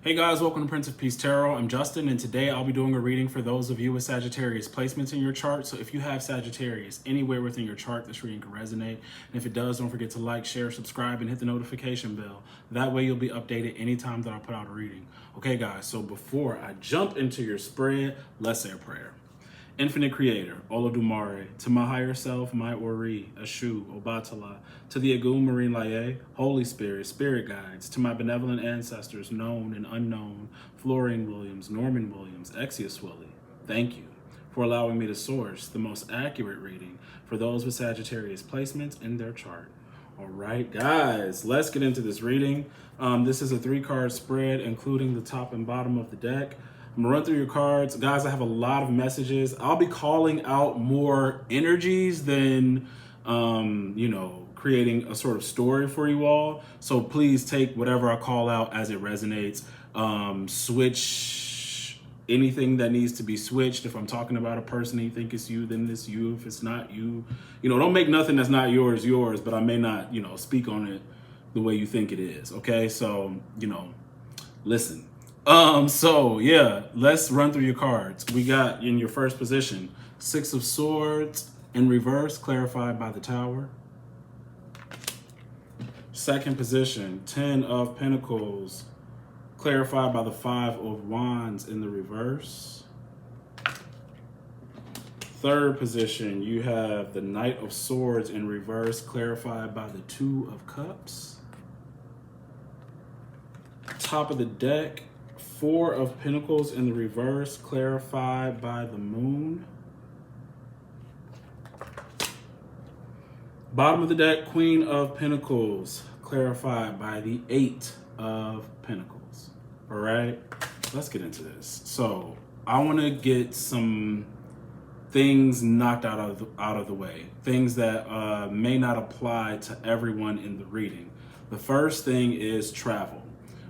Hey guys, welcome to Prince of Peace Tarot. I'm Justin, and today I'll be doing a reading for those of you with Sagittarius placements in your chart. So if you have Sagittarius anywhere within your chart, this reading can resonate. And if it does, don't forget to like, share, subscribe, and hit the notification bell. That way you'll be updated anytime that I put out a reading. Okay guys, so before I jump into your spread, let's say a prayer. Infinite Creator, Olodumare, to my higher self, my Ori, Ashu, Obatala, to the Agum Marine Laye, Holy Spirit, Spirit Guides, to my benevolent ancestors, known and unknown, Florian Williams, Norman Williams, Exius Willie, thank you for allowing me to source the most accurate reading for those with Sagittarius placements in their chart. All right, guys, let's get into this reading. This is a 3-card spread, including the top and bottom of the deck. I'm gonna run through your cards. Guys, I have a lot of messages. I'll be calling out more energies than, creating a sort of story for you all. So please take whatever I call out as it resonates. Switch anything that needs to be switched. If I'm talking about a person and you think it's you, then it's you. If it's not you, don't make nothing that's not yours, but I may not, speak on it the way you think it is. Okay, so, listen. So yeah, let's run through your cards. We got in your first position, 6 of Swords in reverse, clarified by the Tower. Second position, 10 of Pentacles, clarified by the 5 of Wands in the reverse. Third position, you have the Knight of Swords in reverse, clarified by the 2 of Cups. Top of the deck, 4 of Pentacles in the reverse, clarified by the Moon. Bottom of the deck, Queen of Pentacles, clarified by the 8 of Pentacles. All right, let's get into this. So I want to get some things knocked out of the way, things that may not apply to everyone in the reading. The first thing is travel.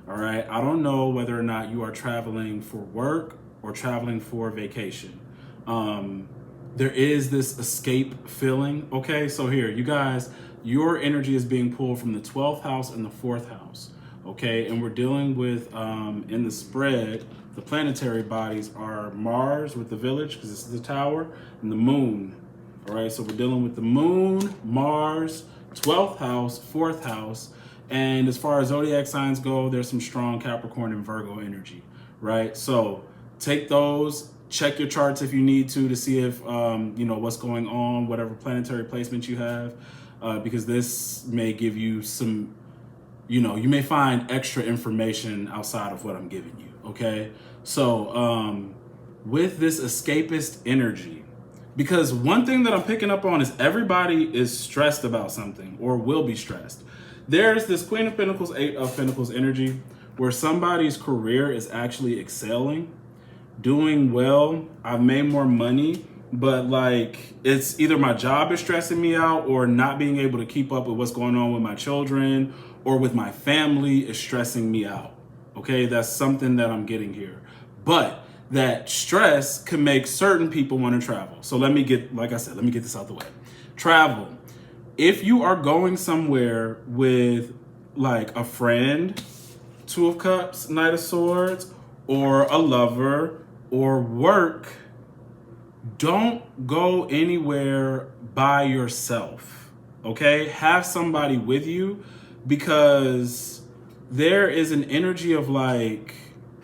All right, I don't know whether or not you are traveling for work or traveling for vacation. There is this escape feeling. Okay, so here, you guys, your energy is being pulled from the 12th house and the 4th house. Okay, and we're dealing with, in the spread, the planetary bodies are Mars with the village, because this is the Tower, and the Moon. All right, so we're dealing with the Moon, Mars, 12th house, 4th house. And as far as zodiac signs go, there's some strong Capricorn and Virgo energy, right? So take those, check your charts if you need to see if, what's going on, whatever planetary placement you have, because this may give you some, you may find extra information outside of what I'm giving you, okay? So with this escapist energy, because one thing that I'm picking up on is everybody is stressed about something or will be stressed. There's this Queen of Pentacles, 8 of Pentacles energy where somebody's career is actually excelling, doing well. I've made more money, but like it's either my job is stressing me out or not being able to keep up with what's going on with my children or with my family is stressing me out. Okay, that's something that I'm getting here. But that stress can make certain people want to travel. So let me get this out the way. Travel. If you are going somewhere with like a friend, 2 of Cups, Knight of Swords, or a lover, or work, don't go anywhere by yourself, okay? Have somebody with you, because there is an energy of like,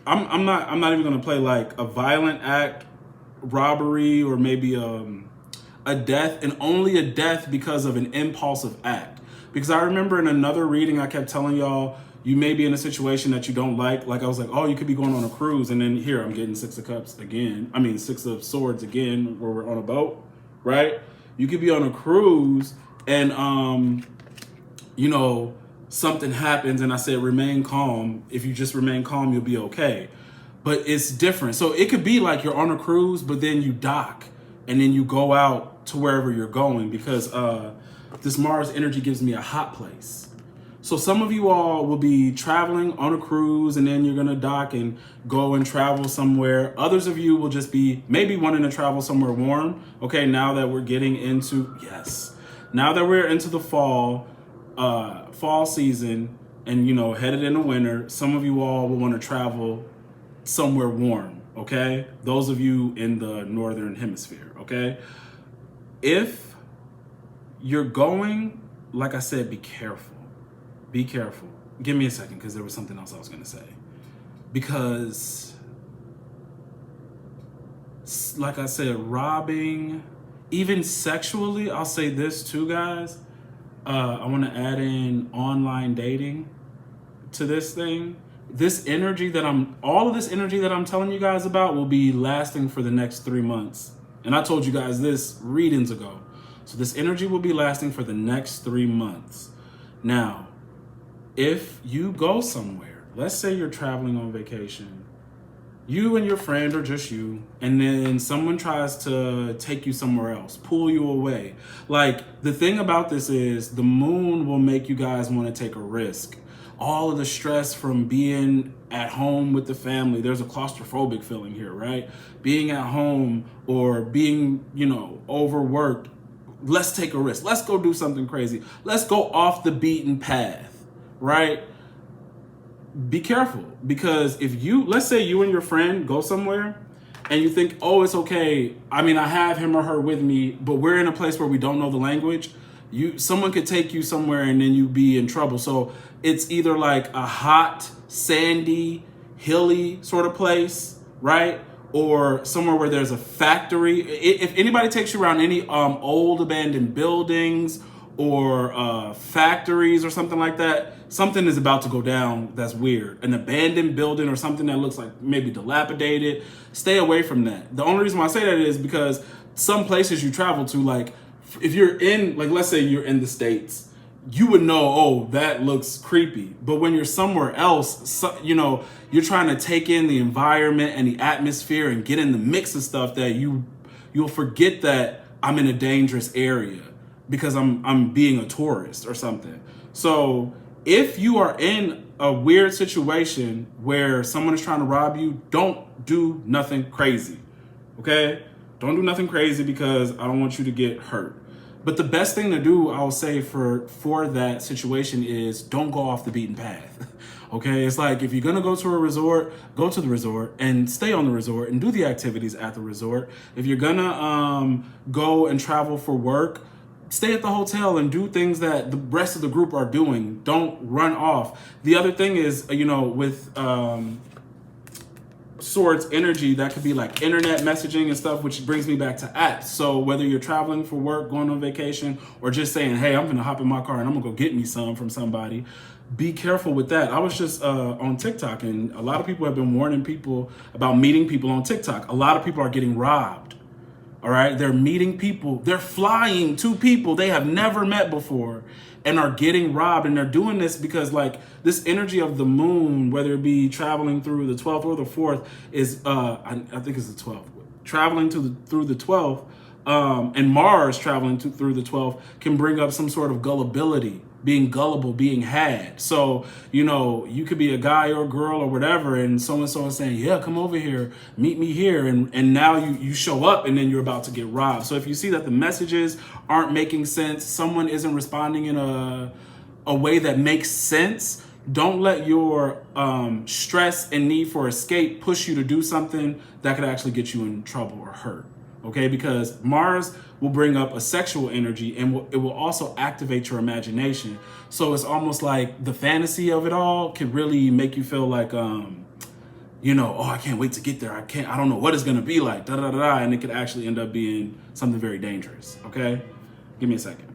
I'm not even gonna play like a violent act, robbery, or maybe a death, and only a death because of an impulsive act. Because I remember in another reading, I kept telling y'all, you may be in a situation that you don't like. Like I was like, oh, you could be going on a cruise. And then here I'm getting 6 of Cups again. 6 of Swords again, where we're on a boat, right? You could be on a cruise and, something happens. And I said, remain calm. If you just remain calm, you'll be okay. But it's different. So it could be like you're on a cruise, but then you dock and then you go out to wherever you're going, because this Mars energy gives me a hot place. So some of you all will be traveling on a cruise and then you're gonna dock and go and travel somewhere. Others of you will just be maybe wanting to travel somewhere warm. Okay, now that we're getting into, now that we're into the fall season, and, you know, headed in the winter. Some of you all will want to travel somewhere warm, okay? Those of you in the northern hemisphere, okay? If you're going, like I said, be careful. Be careful. Give me a second, because there was something else I was going to say. Because, like I said, robbing, even sexually, I'll say this too, guys. I want to add in online dating to this thing. This energy that all of this energy that I'm telling you guys about will be lasting for the next 3 months. And I told you guys this readings ago. So this energy will be lasting for the next 3 months. Now, if you go somewhere, let's say you're traveling on vacation, you and your friend or just you, and then someone tries to take you somewhere else, pull you away. Like, the thing about this is the moon will make you guys want to take a risk. All of the stress from being at home with the family, there's a claustrophobic feeling here, right? Being at home or being, you know, overworked. Let's take a risk. Let's go do something crazy. Let's go off the beaten path, right? Be careful, because if you, let's say you and your friend go somewhere and you think, oh, it's okay. I mean, I have him or her with me, but we're in a place where we don't know the language. Someone could take you somewhere and then you be in trouble. So it's either like a hot, sandy, hilly sort of place, right? Or somewhere where there's a factory. If anybody takes you around any old abandoned buildings or factories or something like that, something is about to go down that's weird. An abandoned building or something that looks like maybe dilapidated. Stay away from that. The only reason why I say that is because some places you travel to, like if you're in, like let's say you're in the States, you would know, oh, that looks creepy. But when you're somewhere else, you know, you're trying to take in the environment and the atmosphere and get in the mix of stuff that you'll forget that I'm in a dangerous area because I'm being a tourist or something. So if you are in a weird situation where someone is trying to rob you, don't do nothing crazy, okay? Don't do nothing crazy because I don't want you to get hurt. But the best thing to do, I'll say, for that situation is don't go off the beaten path. Okay, it's like if you're gonna go to a resort, go to the resort and stay on the resort and do the activities at the resort. If you're gonna go and travel for work, stay at the hotel and do things that the rest of the group are doing. Don't run off. The other thing is, you know, with Swords energy, that could be like internet messaging and stuff, which brings me back to apps. So whether you're traveling for work, going on vacation, or just saying, hey, I'm gonna hop in my car and I'm gonna go get me some from somebody, be careful with that. I was just on TikTok, and a lot of people have been warning people about meeting people on TikTok. A lot of people are getting robbed. All right, they're meeting people, they're flying to people they have never met before and are getting robbed. And they're doing this because, like, this energy of the moon, whether it be traveling through the 12th or the 4th, is I think it's the 12th, traveling through the 12th, and Mars traveling through the 12th can bring up some sort of gullibility, being gullible, being had. So, you know, you could be a guy or a girl or whatever, and so-and-so is saying, yeah, come over here, meet me here. And now you show up and then you're about to get robbed. So if you see that the messages aren't making sense, someone isn't responding in a way that makes sense, don't let your stress and need for escape push you to do something that could actually get you in trouble or hurt. Okay, because Mars will bring up a sexual energy, and it will also activate your imagination. So it's almost like the fantasy of it all can really make you feel like, you know, oh, I can't wait to get there. I don't know what it's gonna be like, da da da da, and it could actually end up being something very dangerous. Okay, give me a second.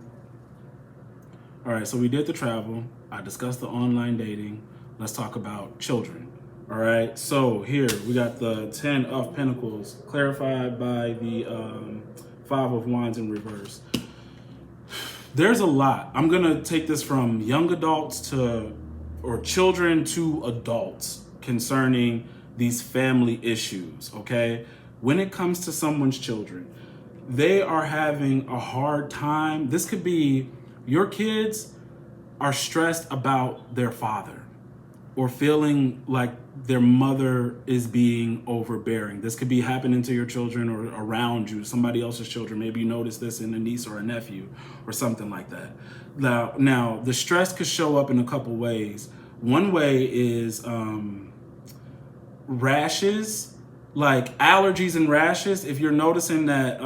All right, so we did the travel. I discussed the online dating. Let's talk about children. All right, so here we got the 10 of Pentacles clarified by the 5 of Wands in reverse. There's a lot. I'm gonna take this from young adults or children to adults concerning these family issues, okay? When it comes to someone's children, they are having a hard time. This could be your kids are stressed about their father or feeling like their mother is being overbearing. This could be happening to your children or around you, somebody else's children. Maybe you notice this in a niece or a nephew or something like that. Now the stress could show up in a couple ways. One way is rashes, like allergies and rashes. If you're noticing that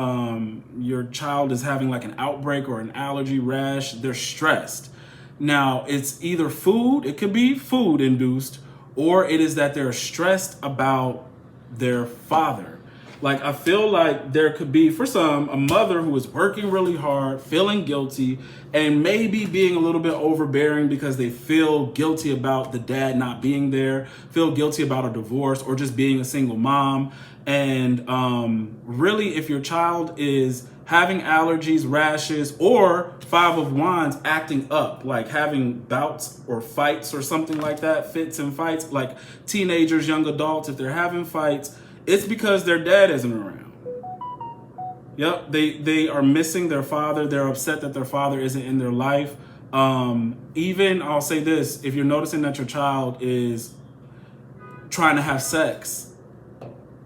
your child is having like an outbreak or an allergy rash, they're stressed. Now, it's either food, it could be food induced, or it is that they're stressed about their father. Like, I feel like there could be, for some, a mother who is working really hard, feeling guilty, and maybe being a little bit overbearing because they feel guilty about the dad not being there, feel guilty about a divorce, or just being a single mom. And really, if your child is having allergies, rashes, or Five of Wands acting up, like having bouts or fights or something like that, fits and fights, like teenagers, young adults, if they're having fights, it's because their dad isn't around. Yep, they are missing their father. They're upset that their father isn't in their life. Even, I'll say this, if you're noticing that your child is trying to have sex,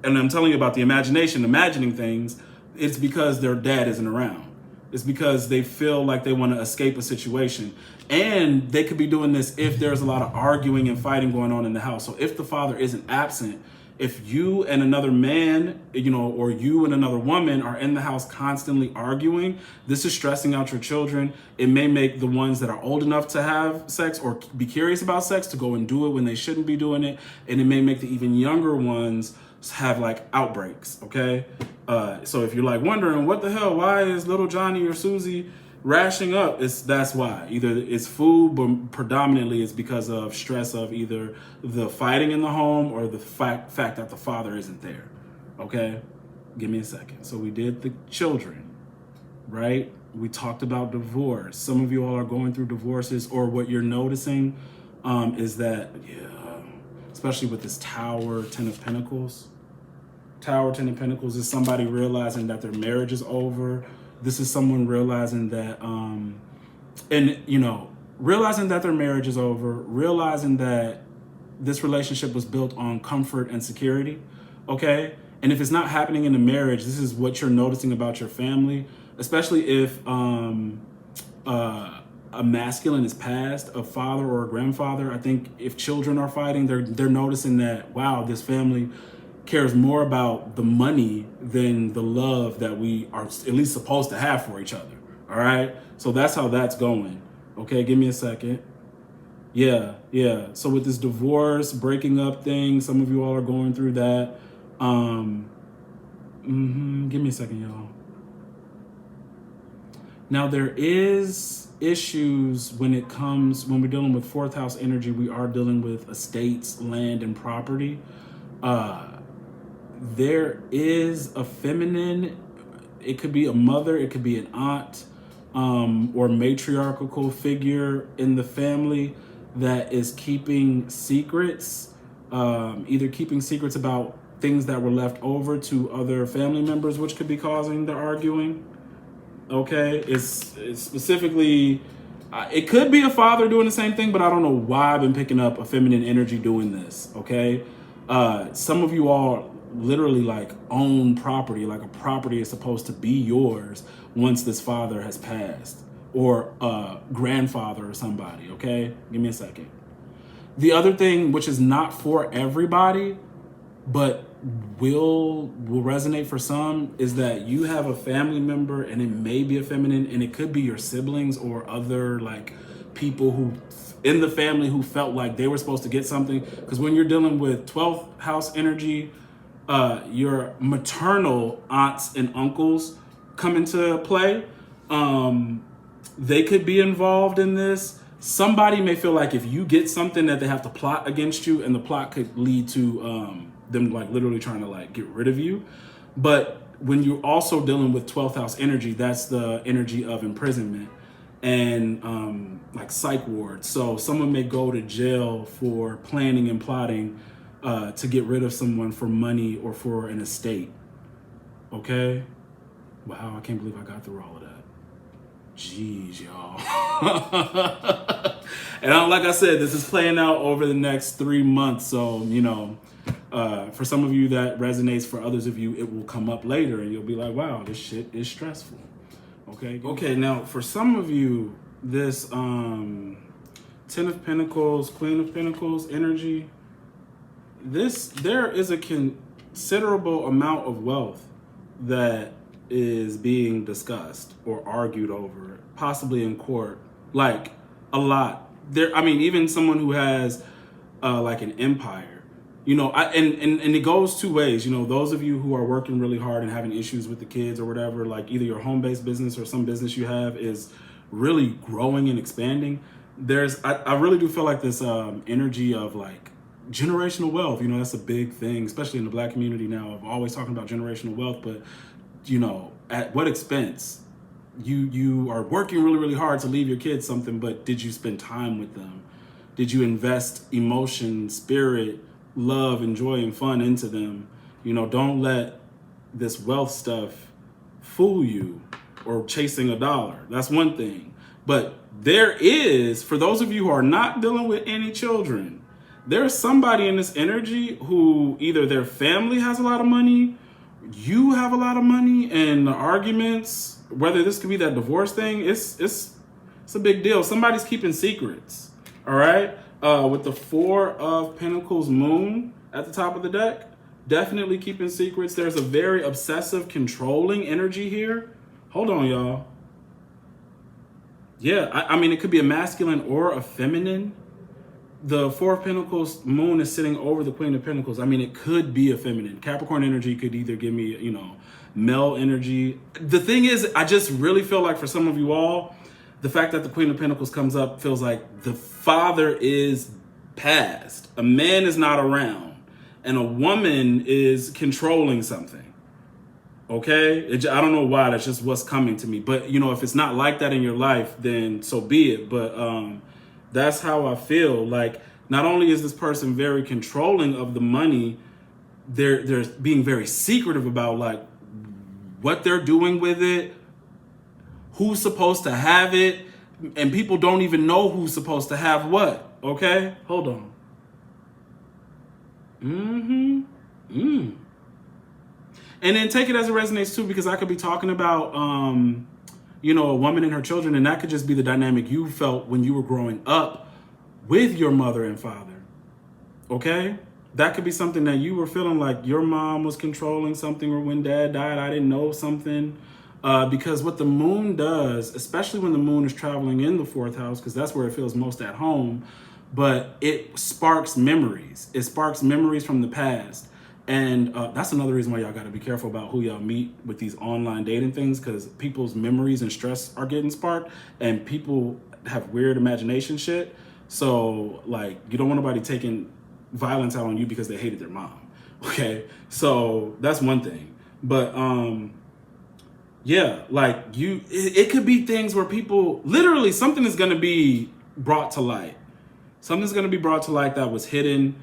and I'm telling you about the imagination, imagining things, it's because their dad isn't around. It's because they feel like they want to escape a situation. And they could be doing this if there's a lot of arguing and fighting going on in the house. So if the father isn't absent, if you and another man, or you and another woman are in the house constantly arguing, this is stressing out your children. It may make the ones that are old enough to have sex or be curious about sex to go and do it when they shouldn't be doing it. And it may make the even younger ones have like outbreaks, okay? So if you're like wondering, what the hell, why is little Johnny or Susie rashing up? That's why. Either it's food, but predominantly it's because of stress of either the fighting in the home or the fact that the father isn't there. Okay? Give me a second. So we did the children, right? We talked about divorce. Some of you all are going through divorces, or what you're noticing is that, especially with this Tower, Ten of Pentacles. Tower, Ten of Pentacles is somebody realizing that their marriage is over. This is someone realizing that, realizing that their marriage is over, realizing that this relationship was built on comfort and security, okay? And if it's not happening in the marriage, this is what you're noticing about your family, especially if a masculine is passed, a father or a grandfather. I think if children are fighting, they're noticing that, wow, this family cares more about the money than the love that we are at least supposed to have for each other. All right. So that's how that's going. Okay. Give me a second. Yeah. So with this divorce, breaking up thing, some of you all are going through that. Give me a second, y'all. Now there is issues when we're dealing with fourth house energy. We are dealing with estates, land, and property. There is a feminine, it could be a mother, it could be an aunt, or matriarchal figure in the family that is keeping secrets, either keeping secrets about things that were left over to other family members, which could be causing the arguing. Okay, it's specifically, it could be a father doing the same thing, but I don't know why I've been picking up a feminine energy doing this. Okay, some of you all literally like own property, like a property is supposed to be yours once this father has passed, or a grandfather or somebody. Okay, give me a second. The other thing, which is not for everybody, but will resonate for some, is that you have a family member, and it may be a feminine, and it could be your siblings or other like people who in the family who felt like they were supposed to get something. Because when you're dealing with 12th house energy, your maternal aunts and uncles come into play. They could be involved in this. Somebody may feel like if you get something that they have to plot against you, and the plot could lead to them like literally trying to like get rid of you. But when you're also dealing with 12th house energy, that's the energy of imprisonment and like psych ward. So someone may go to jail for planning and plotting to get rid of someone for money or for an estate. Okay? Wow, I can't believe I got through all of that. Jeez, y'all. And like I said, this is playing out over the next 3 months. So, for some of you that resonates, for others of you, it will come up later and you'll be like, wow, this shit is stressful. Okay, now for some of you, this Ten of Pentacles, Queen of Pentacles energy. There is a considerable amount of wealth that is being discussed or argued over, possibly in court, like a lot. I mean, even someone who has like an empire, you know, and it goes two ways. You know, those of you who are working really hard and having issues with the kids or whatever, like either your home-based business or some business you have is really growing and expanding. I really do feel like this energy of like generational wealth. You know, that's a big thing, especially in the Black community now, of always talking about generational wealth. But, you know, at what expense? You are working really, really hard to leave your kids something, but did you spend time with them? Did you invest emotion, spirit, love, and joy and fun into them? You know, don't let this wealth stuff fool you, or chasing a dollar. That's one thing. But there is, for those of you who are not dealing with any children, there's somebody in this energy who either their family has a lot of money, you have a lot of money, and the arguments, whether this could be that divorce thing, it's a big deal. Somebody's keeping secrets. All right. With the Four of Pentacles moon at the top of the deck, definitely keeping secrets. There's a very obsessive, controlling energy here. Hold on, y'all. Yeah, I mean, it could be a masculine or a feminine. The Four of Pentacles moon is sitting over the Queen of Pentacles. I mean, it could be a feminine. Capricorn energy could either give me, you know, male energy. The thing is, I just really feel like for some of you all, the fact that the Queen of Pentacles comes up feels like the father is passed. A man is not around, and a woman is controlling something. Okay? I don't know why. That's just what's coming to me. But, you know, if it's not like that in your life, then so be it. But that's how I feel. Like, not only is this person very controlling of the money, they're being very secretive about, like, what they're doing with it, who's supposed to have it, and people don't even know who's supposed to have what. Okay? Hold on. And then take it as it resonates too, because I could be talking about, you know, a woman and her children, and that could just be the dynamic you felt when you were growing up with your mother and father. Okay? That could be something that you were feeling like your mom was controlling something, or when dad died, I didn't know something. Because what the moon does, especially when the moon is traveling in the fourth house, because that's where it feels most at home, but it sparks memories. It sparks memories from the past. And that's another reason why y'all got to be careful about who y'all meet with these online dating things, because people's memories and stress are getting sparked, and people have weird imagination shit. So, like, you don't want nobody taking violence out on you because they hated their mom. Okay? So that's one thing. But yeah, like, it could be things where people, literally something is going to be brought to light. Something's going to be brought to light that was hidden,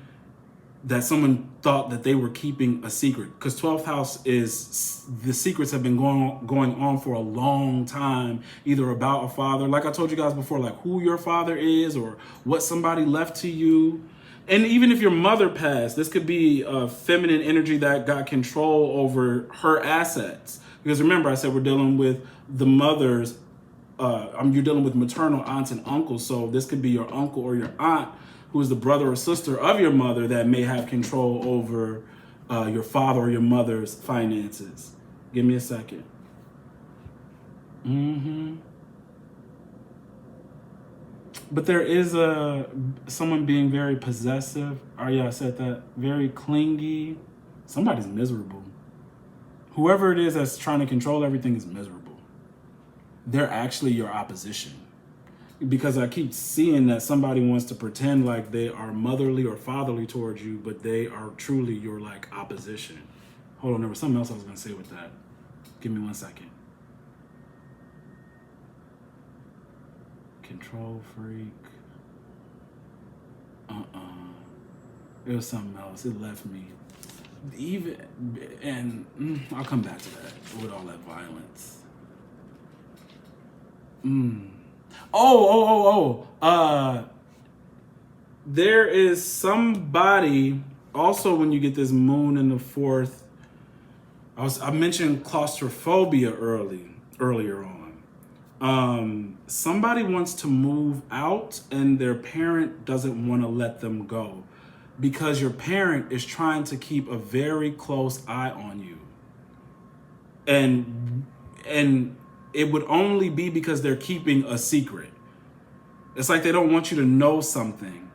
that someone thought that they were keeping a secret. Because 12th house is, the secrets have been going on for a long time, either about a father, like I told you guys before, like who your father is, or what somebody left to you. And even if your mother passed, this could be a feminine energy that got control over her assets. Because remember, I said we're dealing with the mothers, you're dealing with maternal aunts and uncles. So this could be your uncle or your aunt, who is the brother or sister of your mother, that may have control over your father or your mother's finances. Give me a second. But there is someone being very possessive. Oh yeah, I said that. Very clingy. Somebody's miserable. Whoever it is that's trying to control everything is miserable. They're actually your opposition. Because I keep seeing that somebody wants to pretend like they are motherly or fatherly towards you, but they are truly your, like, opposition. Hold on, there was something else I was going to say with that. Give me 1 second. Control freak. It was something else. It left me. I'll come back to that with all that violence. There is somebody also, when you get this moon in the fourth. I mentioned claustrophobia earlier on. Somebody wants to move out and their parent doesn't want to let them go because your parent is trying to keep a very close eye on you. And it would only be because they're keeping a secret. It's like they don't want you to know something.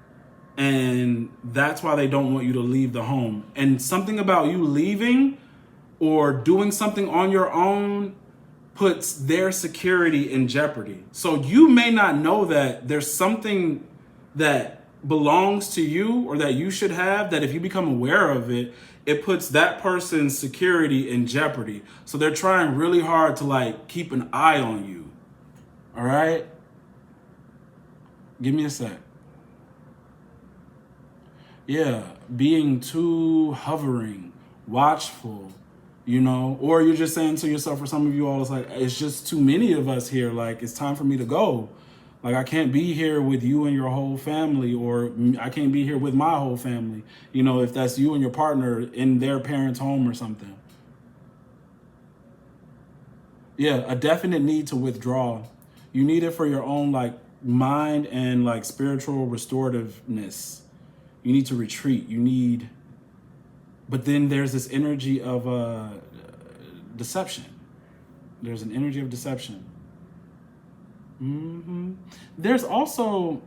And that's why they don't want you to leave the home. And something about you leaving or doing something on your own puts their security in jeopardy. So you may not know that there's something that belongs to you or that you should have, that if you become aware of it, it puts that person's security in jeopardy. So they're trying really hard to like keep an eye on you. All right? Give me a sec. Yeah, being too hovering, watchful, you know, or you're just saying to yourself, for some of you all, it's like, it's just too many of us here. Like, it's time for me to go. Like, I can't be here with you and your whole family, or I can't be here with my whole family. You know, if that's you and your partner in their parents' home or something. Yeah, a definite need to withdraw. You need it for your own, like, mind and, like, spiritual restorativeness. You need to retreat. You need... But then there's this energy of deception. There's an energy of deception. There's also,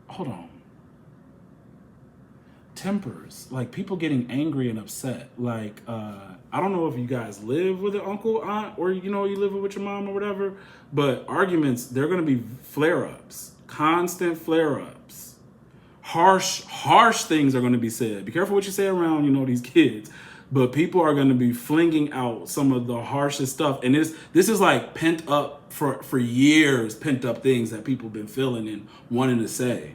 hold on, tempers, like people getting angry and upset. Like, I don't know if you guys live with an uncle, aunt, or, you know, you live with your mom or whatever, but arguments, they're going to be flare-ups, constant flare-ups. Harsh things are going to be said. Be careful what you say around, you know, these kids. But people are going to be flinging out some of the harshest stuff. And this is like pent up for years, pent up things that people have been feeling and wanting to say.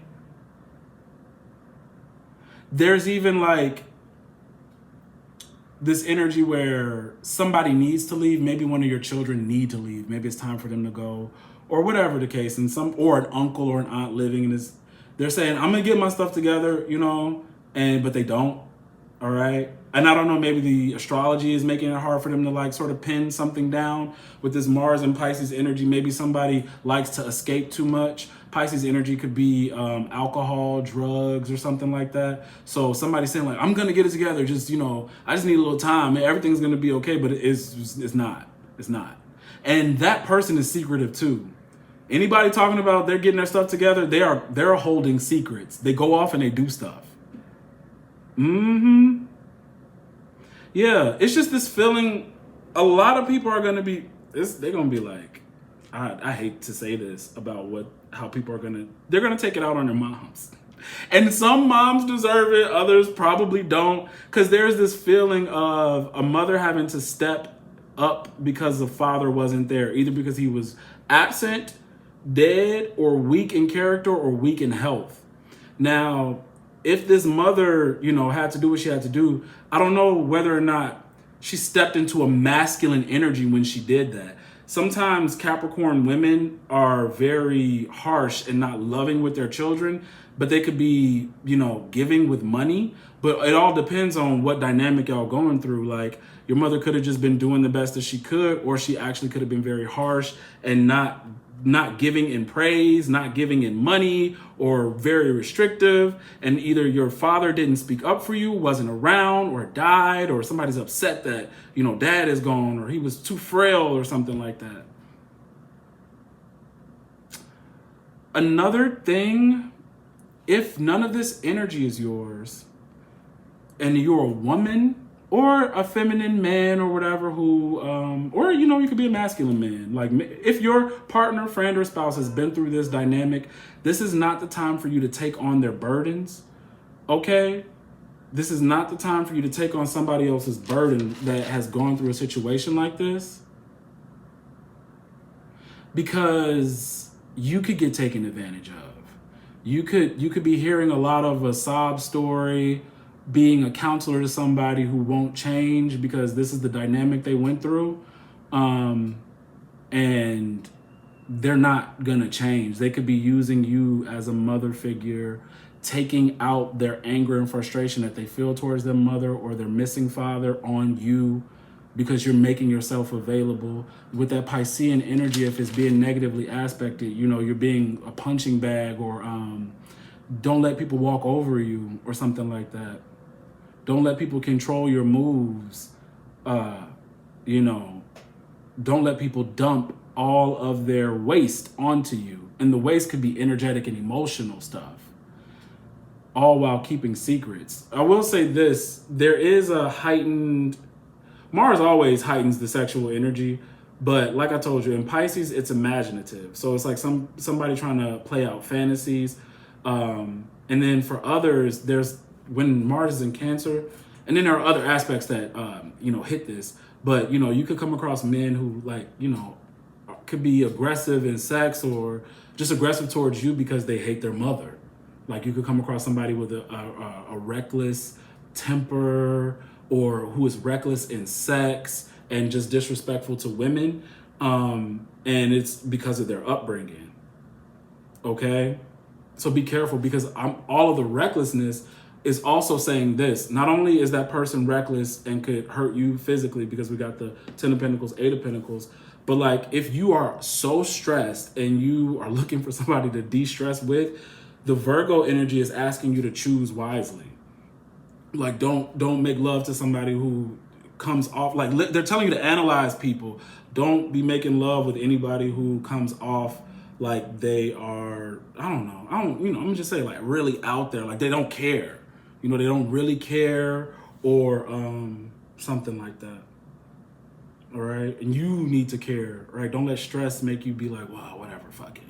There's even like this energy where somebody needs to leave. Maybe one of your children need to leave. Maybe it's time for them to go, or whatever the case. And or an uncle or an aunt living in this. They're saying, I'm going to get my stuff together, you know, but they don't. All right. And I don't know, maybe the astrology is making it hard for them to like sort of pin something down with this Mars and Pisces energy. Maybe somebody likes to escape too much. Pisces energy could be alcohol, drugs, or something like that. So somebody's saying like, I'm going to get it together. Just, you know, I just need a little time. Everything's going to be okay. But it's not. It's not. And that person is secretive too. Anybody talking about they're getting their stuff together, they're holding secrets. They go off and they do stuff. Yeah, it's just this feeling. A lot of people are gonna be. They're gonna be like, I hate to say this about how people are they're gonna take it out on their moms. And some moms deserve it, others probably don't, because there's this feeling of a mother having to step up because the father wasn't there, either because he was absent, dead, or weak in character or weak in health. Now, if this mother, you know, had to do what she had to do, I don't know whether or not she stepped into a masculine energy when she did that. Sometimes Capricorn women are very harsh and not loving with their children, but they could be, you know, giving with money. But it all depends on what dynamic y'all going through. Like, your mother could have just been doing the best that she could, or she actually could have been very harsh and not giving in praise, not giving in money, or very restrictive. And either your father didn't speak up for you, wasn't around, or died, or somebody's upset that, you know, dad is gone, or he was too frail or something like that. Another thing, if none of this energy is yours and you're a woman or a feminine man or whatever who, or, you know, you could be a masculine man. Like, if your partner, friend, or spouse has been through this dynamic, this is not the time for you to take on their burdens, okay? This is not the time for you to take on somebody else's burden that has gone through a situation like this, because you could get taken advantage of. You could be hearing a lot of a sob story, being a counselor to somebody who won't change because this is the dynamic they went through, and they're not gonna change. They could be using you as a mother figure, taking out their anger and frustration that they feel towards their mother or their missing father on you. because you're making yourself available. With that Piscean energy, if it's being negatively aspected, you know, you're being a punching bag, or don't let people walk over you or something like that. Don't let people control your moves. You know, don't let people dump all of their waste onto you. And the waste could be energetic and emotional stuff, all while keeping secrets. I will say this, there is a heightened, Mars always heightens the sexual energy, but like I told you, in Pisces, it's imaginative. So it's like somebody trying to play out fantasies. And then for others, there's when Mars is in Cancer, and then there are other aspects that, you know, hit this. But, you know, you could come across men who, like, you know, could be aggressive in sex, or just aggressive towards you because they hate their mother. Like, you could come across somebody with a reckless temper, or who is reckless in sex and just disrespectful to women. And it's because of their upbringing. Okay? So be careful, because all of the recklessness is also saying this. Not only is that person reckless and could hurt you physically, because we got the 10 of Pentacles, 8 of Pentacles, but like, if you are so stressed and you are looking for somebody to de-stress with, the Virgo energy is asking you to choose wisely. Like, don't make love to somebody who comes off, like, they're telling you to analyze people. Don't be making love with anybody who comes off like they are, I'm gonna just say, like, really out there, like they don't care. You know, they don't really care, or something like that. All right, and you need to care, right? Don't let stress make you be like, well, whatever, fuck it.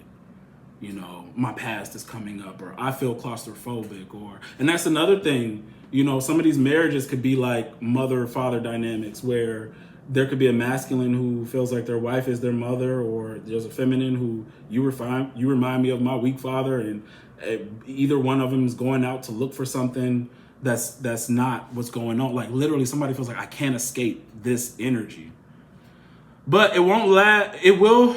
You know, my past is coming up, or I feel claustrophobic, and that's another thing. You know, some of these marriages could be like mother-father dynamics, where there could be a masculine who feels like their wife is their mother, or there's a feminine who you remind me of my weak father, and either one of them is going out to look for something that's not what's going on. Like, literally, somebody feels like, I can't escape this energy. But it won't last. It'll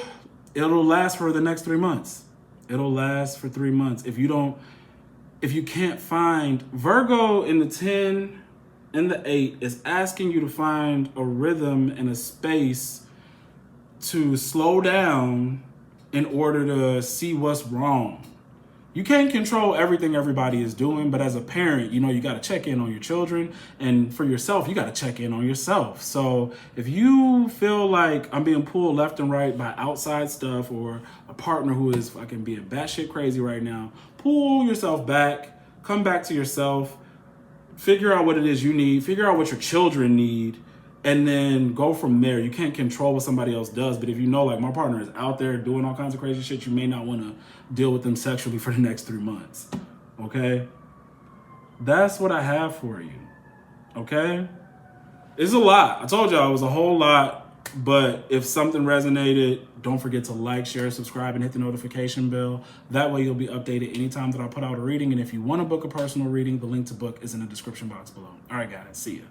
last for the next 3 months. It'll last for 3 months. If you can't find, Virgo in the 10 and the 8 is asking you to find a rhythm and a space to slow down in order to see what's wrong. You can't control everything everybody is doing, but as a parent, you know, you got to check in on your children, and for yourself, you got to check in on yourself. So if you feel like I'm being pulled left and right by outside stuff, or a partner who is fucking being batshit crazy right now, pull yourself back, come back to yourself, figure out what it is you need, figure out what your children need, and then go from there. You can't control what somebody else does, but if you know, like, my partner is out there doing all kinds of crazy shit, you may not want to deal with them sexually for the next 3 months. Okay? That's what I have for you. Okay? It's a lot. I told y'all it was a whole lot, but if something resonated, don't forget to like, share, subscribe, and hit the notification bell. That way you'll be updated anytime that I put out a reading. And if you want to book a personal reading, the link to book is in the description box below. All right, guys. See ya.